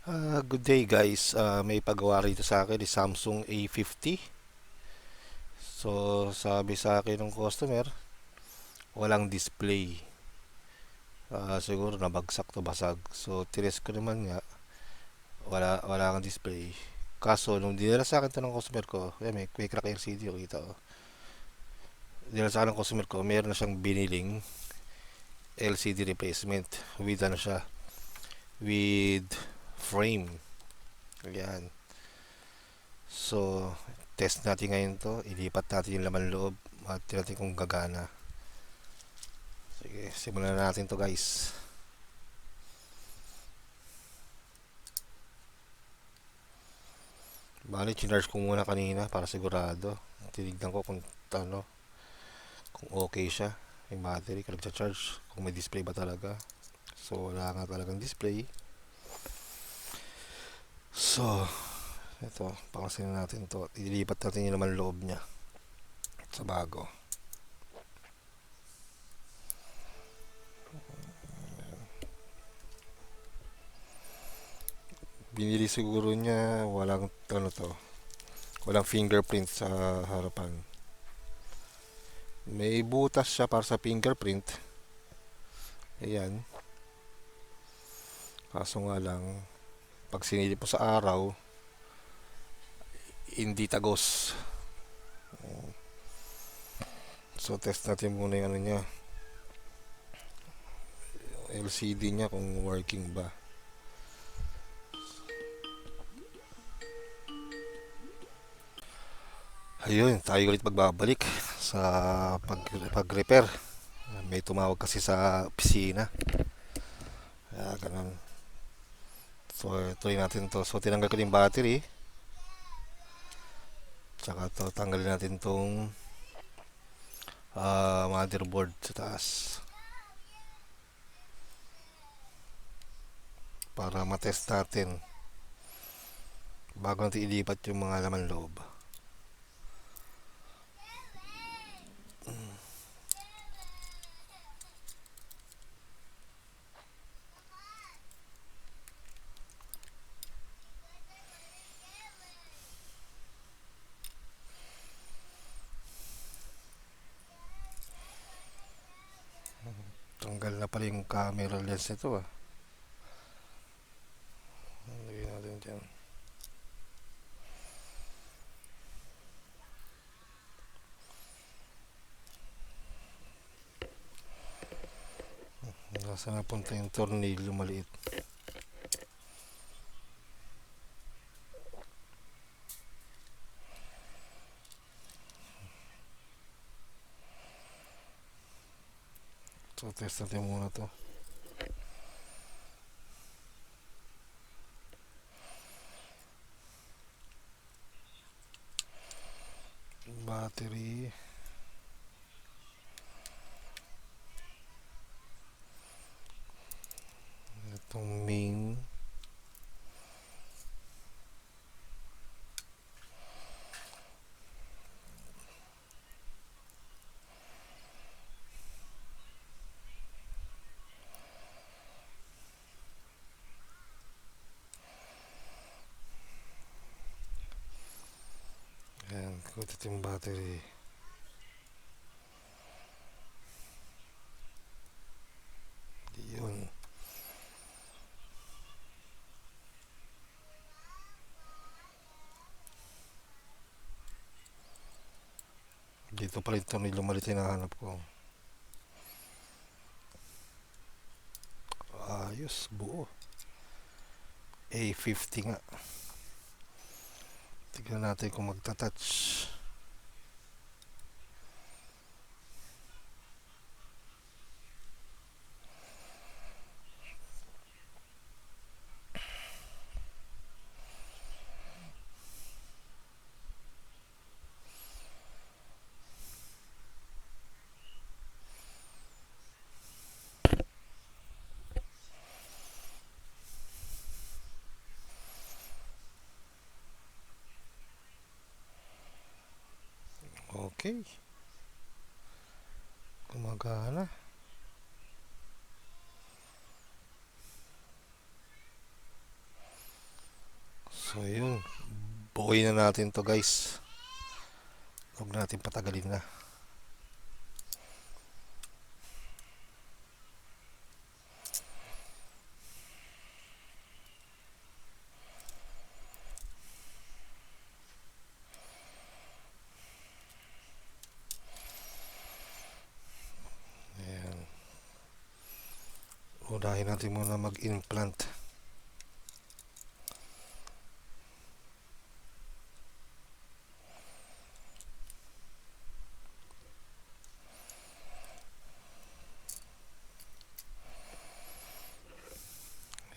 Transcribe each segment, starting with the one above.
Good day guys. May pagawa rito sa akin ni Samsung A50. So sabi sa akin ng customer, walang display. Siguro nabagsak to basag. So tires ko naman nga, wala kang display. Kaso nung dinala sa akin to ng customer ko, may crack LCD ko kita ko. Dinala sa akin ng customer ko, meron na siyang biniling LCD replacement with ano siya, with frame. Ayan. So, test natin ngayon to. Ilipat natin yung laman loob at tingnan natin kung gagana. Sige, simulan na natin to guys. Bali, chinarge ko muna kanina para sigurado. Tinignan ko kung ano, kung okay siya. Yung battery, kung nagcha-charge, kung may display ba talaga. So, wala nga talagang display. So, ito, pakasin natin to. Ilipat natin yung laman loob niya sa bago. Binili siguro niya walang ano to, walang fingerprint sa harapan. May butas siya para sa fingerprint. Ayan. Kaso nga lang, pag sinilip mo sa araw, hindi tagos. So, test natin muna yung ano niya, LCD niya kung working ba. Ayun, tayo ulit magbabalik sa pag-repair. May tumawag kasi sa opisina. Kaya ganun. So, tuloy natin to. So, tinanggal ko yung battery. Tsaka to, tanggalin natin tong motherboard sa taas. Para matest natin bago natin ilipat yung mga laman loob. Tanggal na pala yung camera lens nito ah. Lagyan natin dyan. Nasa napunta yung tornilyo maliit. So test natin muna to. Battery. Itong main. Ayan, kutit yung battery. Yun. Dito pala yung tornilyo maliit yung hinahanap ko. Ayos, buo. A50 nga. Tignan natin kung magta-touch. Okay. Gumagana. So yun, buuin na natin to guys. Huwag natin patagalin na. Ayan. Unahin natin muna mag-implant.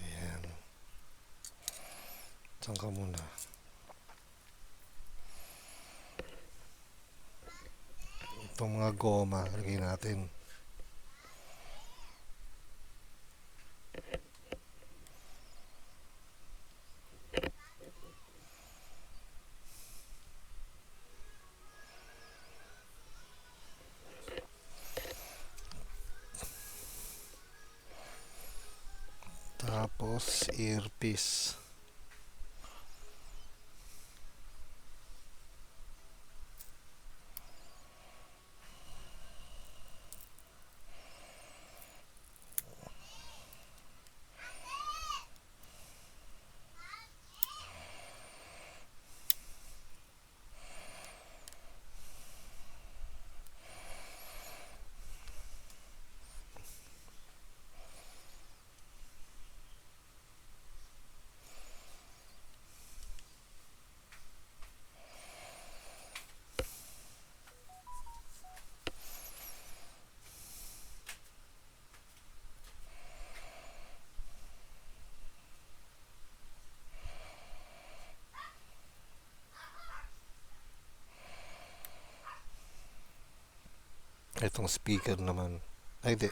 Ayan. Saan ka muna? Itong mga goma, lagay natin. Tapos earpiece. Itong speaker naman. Ay, di.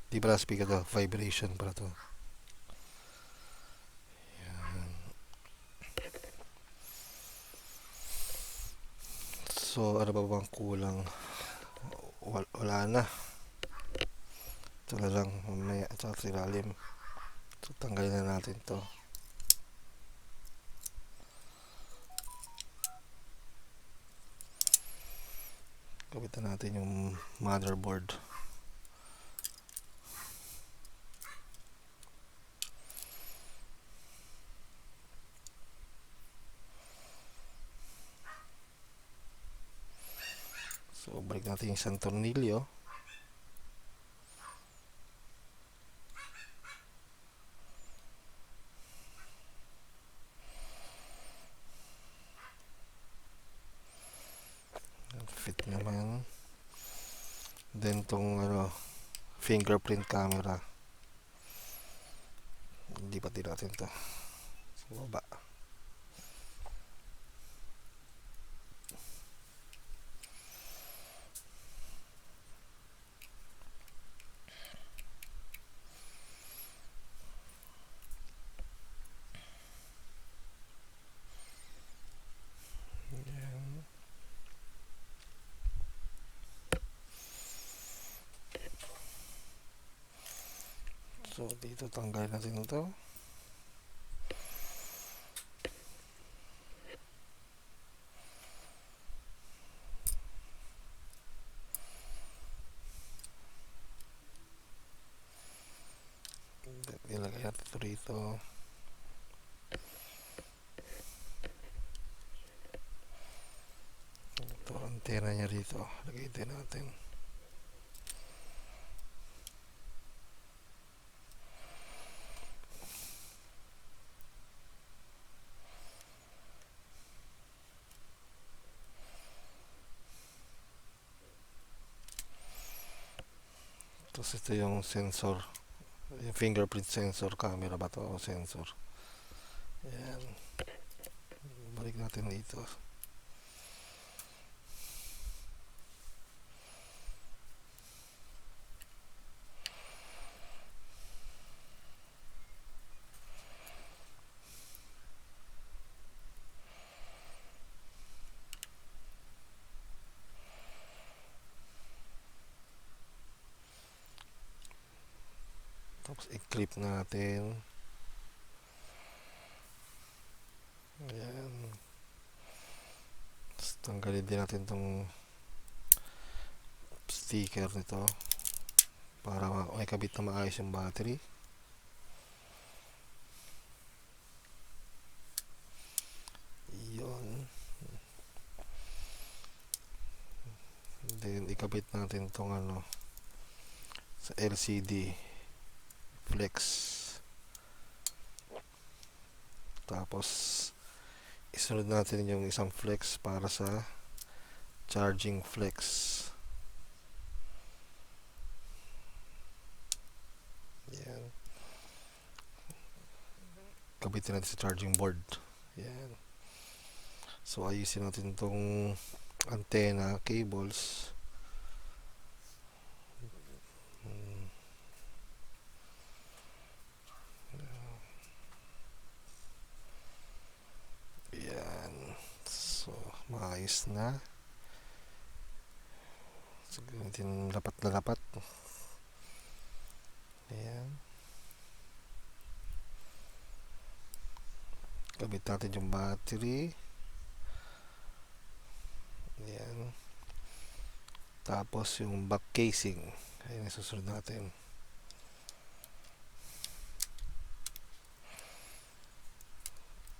Di pala speaker to. Vibration pala to. So, ano ba bang kulang? Wala na. Ito na lang. Mamaya. Ito sa ilalim. So, tanggalin na natin to. Kapitan natin yung motherboard. So, balik natin yung isang tornilyo. Fit naman. Then, tong fingerprint camera. Hindi pa din natin to. Sa baba. So, dito tanggalin natin ito. Ilagay natin ito rito. Ito, antena niya rito. Lagay din natin. Tapos ito yung sensor. Yung fingerprint sensor. Camera ba to? O sensor. Ayan. Balik natin dito. Tapos i-clip natin. Tanggalin din natin tong sticker nito para may kabit na maayos yung battery. Yun. Then ikabit natin tong sa LCD flex. Tapos isunod natin yung isang flex para sa charging flex. Yan. Kabitin natin sa charging board. Yan. So ayusin natin tong antenna cables. Yan. So maayos na. So gamitin lapat na lapat. Ayan. Kabit natin yung battery. Ayan. Tapos yung back casing. Ayan, susunod natin.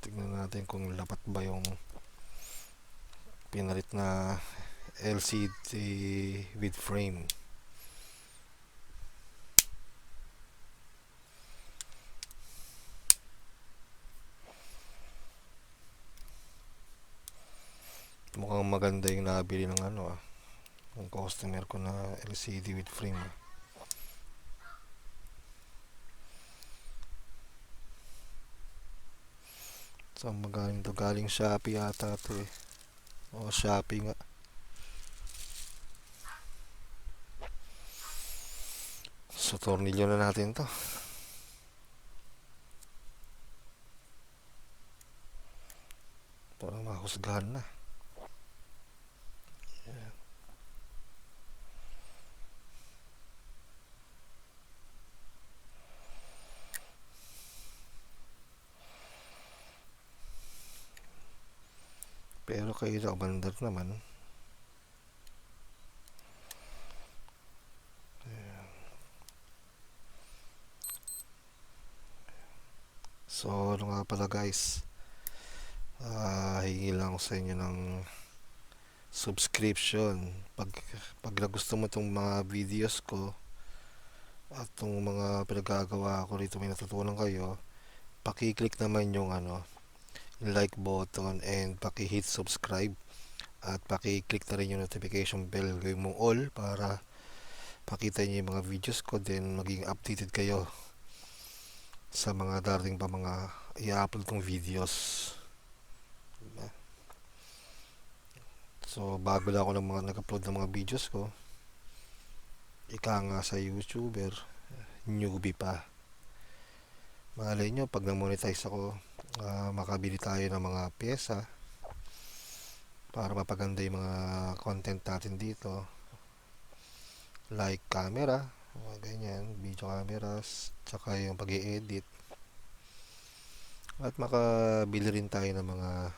Tignan natin kung lapat ba yung pinalit na LCD with frame. Mukhang maganda yung nabili ng ng customer ko na LCD with frame. So magaling to, galing Shopee ata to eh. O Shopee nga. So tornilyo na natin to. Para mahusgahan na. Ayan. Pero kayo na umandar naman. Ayan. So ano nga pala guys, hingi lang ako sa inyo ng subscription. Pag nagusto mo itong mga videos ko at itong mga pinagagawa ko rito, may natutunan kayo, paki-click naman yung like button and paki-hit subscribe at paki-click na rin yung notification bell, gawin mong all para pakita niyo yung mga videos ko, then maging updated kayo sa mga darating pa mga i-upload kong videos. Diba? So bago lang ako nag-upload ng mga videos ko, ika nga sa YouTuber, newbie pa. Malay nyo pag na-monetize ako, makabili tayo ng mga pyesa para mapaganda yung mga content natin dito, like camera, mga ganyan, video cameras, tsaka yung pag-i-edit, at makabili rin tayo ng mga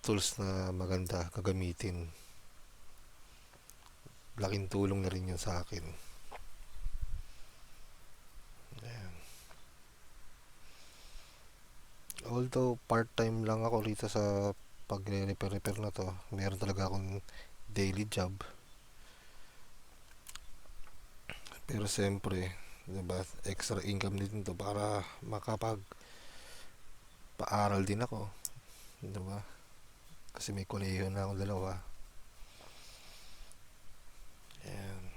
tools na maganda gagamitin. Laking tulong na rin yun sa akin. Ayan. Although part-time lang ako rito sa pagre-repair na to, meron talaga akong daily job. Pero siyempre, diba, extra income din to para makapag-paaral din ako. Diba? Kasi may kolehiyo na akong dalawa. Ayan.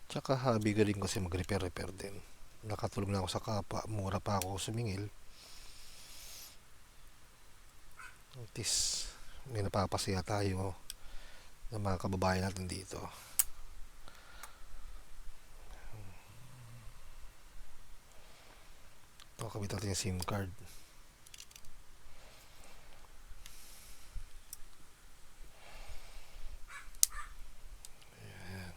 Tsaka hobby ko rin kasi mag-repair din. Nakatulong na ako sa kapwa, mura pa ako sumingil. At least may napapasaya tayo ng mga kababayan natin dito. Ito, kabit natin yung SIM card. Ayan.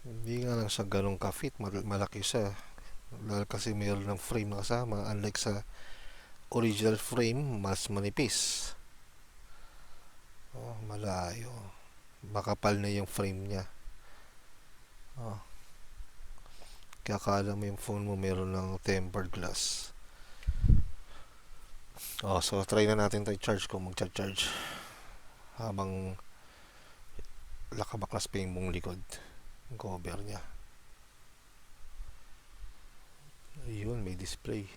Hindi nga lang siya ganong ka-fit, malaki siya. Dahil kasi mayroon ng frame na kasama, unlike sa original frame, mas manipis. Oh, malayo. Makapal na yung frame niya. Oh, kaya akala mo yung phone mo mayroon ng tempered glass. Oh, so try na natin to i-charge kung mag-charge habang nakabaklas pa yung mong likod, yung cover niya. Ayun, may display.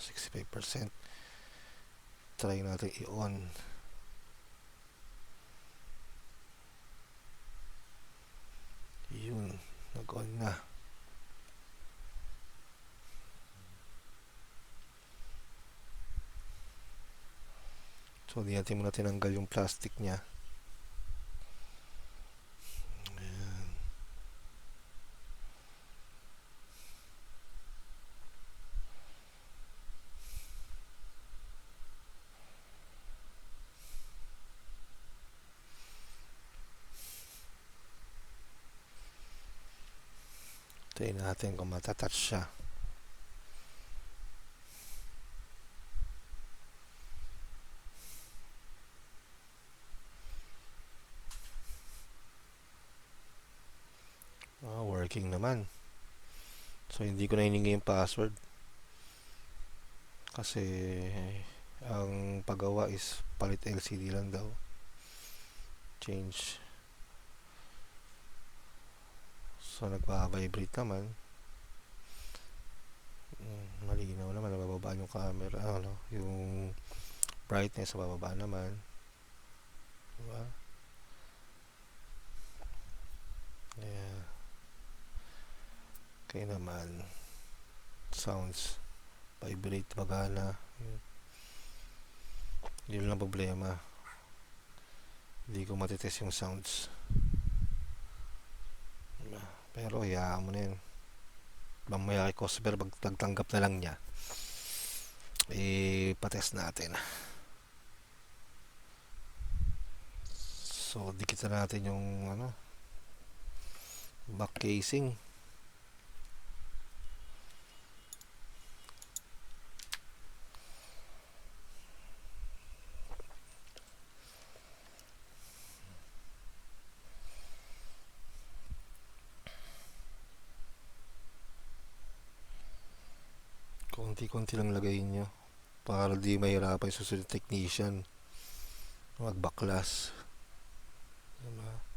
65%. Try natin i-on. Yun, nag-on na. So, di natin muna tinanggal yung plastic niya. Ayan. Tayo natin kung matatouch siya. Working naman. So, hindi ko na hiningi yung password. Kasi, ang paggawa is palit LCD lang daw. Change. So, nagpa-vibrate naman. Malinaw naman. Nabababaan yung camera. Yung brightness, bababa naman. Diba? Yeah. Okay naman. Sounds. Vibrate, magana. Yun lang problema. Hindi ko matitest yung sounds. Pero hayaan mo na yun. Mamaya kay customer, magtanggap na lang niya. Patest natin. So, dikit na natin yung back casing. Konti-konti lang lagay nyo para di mahirapan yung susunod technician magbaklas. Diba?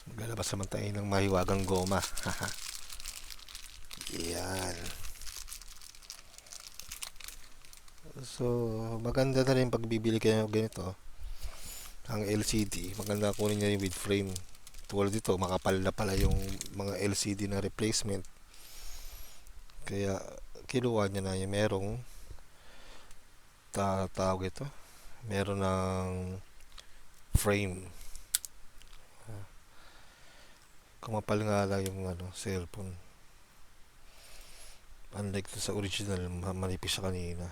Maglalabas naman tayo ng mahiwagang goma. Yan. So, maganda na rin pag bibili kayo ganito. Ang LCD, maganda kunin nyo yung with frame. Tulad dito, makapal na pala yung mga LCD na replacement. Kaya, kinuha nyo na yung merong tawag ito. Meron ng frame. Kumapal nga lang yung cellphone. Unlike sa original, manipis siya kanina.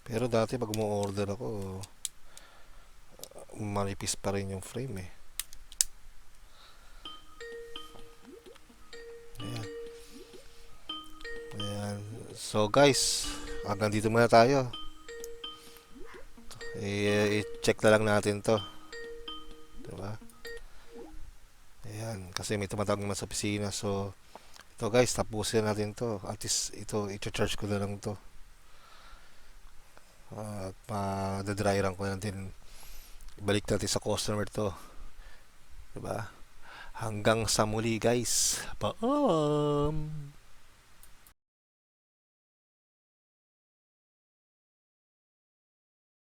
Pero dati pag mo-order ako, manipis pa rin yung frame eh. Ayan. Ayan. So guys, hanggang dito muna tayo. I-check na lang natin to. Diba? Ayan. Kasi may tumatawag naman sa opisina. So, ito guys, tapusin natin to. At least, ito, i-charge ko na lang to. At ma-dry run ko na din. Balik natin sa customer to. Diba? Hanggang sa muli guys. Paalam!